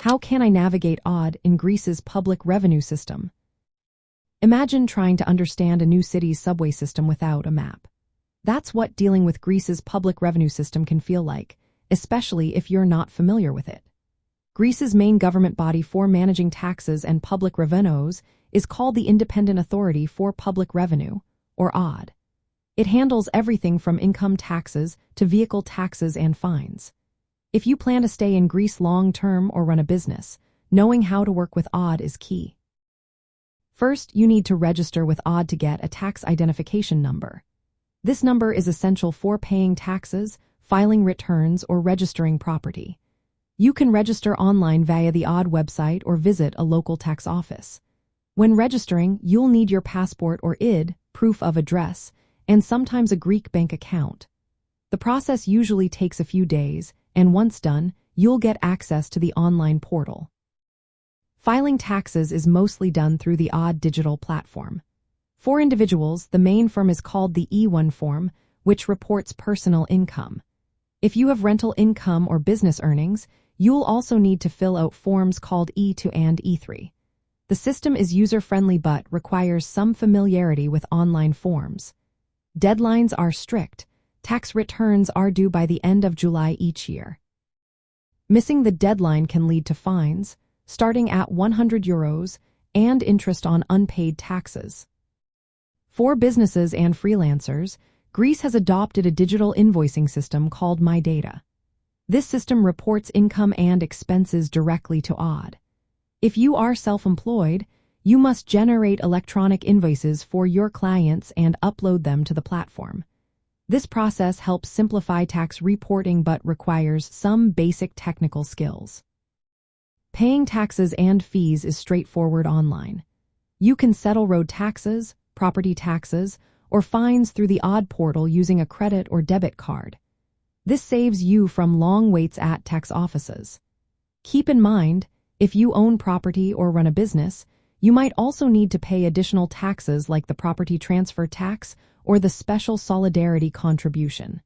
How can I navigate AADE in Greece's public revenue system? Imagine trying to understand a new city's subway system without a map. That's what dealing with Greece's public revenue system can feel like, especially if you're not familiar with it. Greece's main government body for managing taxes and public revenues is called the Independent Authority for Public Revenue, or AADE. It handles everything from income taxes to vehicle taxes and fines. If you plan to stay in Greece long-term or run a business, knowing how to work with AADE is key. First, you need to register with AADE to get a tax identification number. This number is essential for paying taxes, filing returns, or registering property. You can register online via the AADE website or visit a local tax office. When registering, you'll need your passport or ID, proof of address, and sometimes a Greek bank account. The process usually takes a few days, and once done, you'll get access to the online portal. Filing taxes is mostly done through the AADE digital platform. For individuals, the main form is called the E1 form, which reports personal income. If you have rental income or business earnings, you'll also need to fill out forms called E2 and E3. The system is user-friendly but requires some familiarity with online forms. Deadlines are strict. Tax returns are due by the end of July each year. Missing the deadline can lead to fines, starting at €100, and interest on unpaid taxes. For businesses and freelancers, Greece has adopted a digital invoicing system called MyDATA. This system reports income and expenses directly to AADE. If you are self-employed, you must generate electronic invoices for your clients and upload them to the platform. This process helps simplify tax reporting but requires some basic technical skills. Paying taxes and fees is straightforward online. You can settle road taxes, property taxes, or fines through the AADE portal using a credit or debit card. This saves you from long waits at tax offices. Keep in mind, if you own property or run a business, you might also need to pay additional taxes like the property transfer tax or the special solidarity contribution.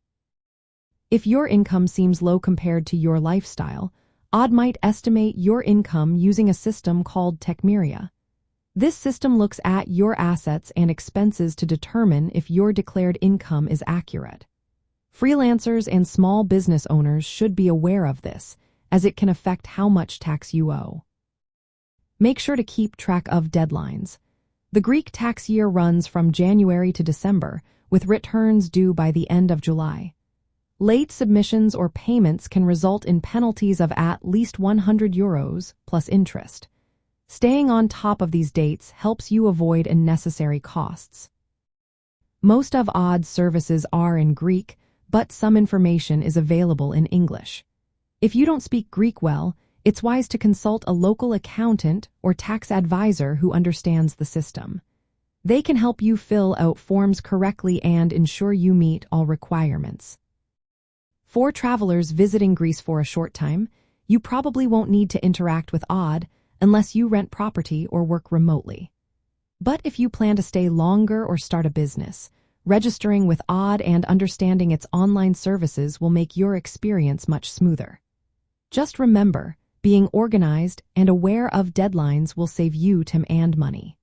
If your income seems low compared to your lifestyle, AADE might estimate your income using a system called tekmiria. This system looks at your assets and expenses to determine if your declared income is accurate. Freelancers and small business owners should be aware of this, as it can affect how much tax you owe. Make sure to keep track of deadlines. The Greek tax year runs from January to December, with returns due by the end of July. Late submissions or payments can result in penalties of at least €100 plus interest. Staying on top of these dates helps you avoid unnecessary costs. Most of AADE's services are in Greek, but some information is available in English. If you don't speak Greek well, it's wise to consult a local accountant or tax advisor who understands the system. They can help you fill out forms correctly and ensure you meet all requirements. For travelers visiting Greece for a short time, you probably won't need to interact with AADE unless you rent property or work remotely. But if you plan to stay longer or start a business, registering with AADE and understanding its online services will make your experience much smoother. Just remember, being organized and aware of deadlines will save you time and money.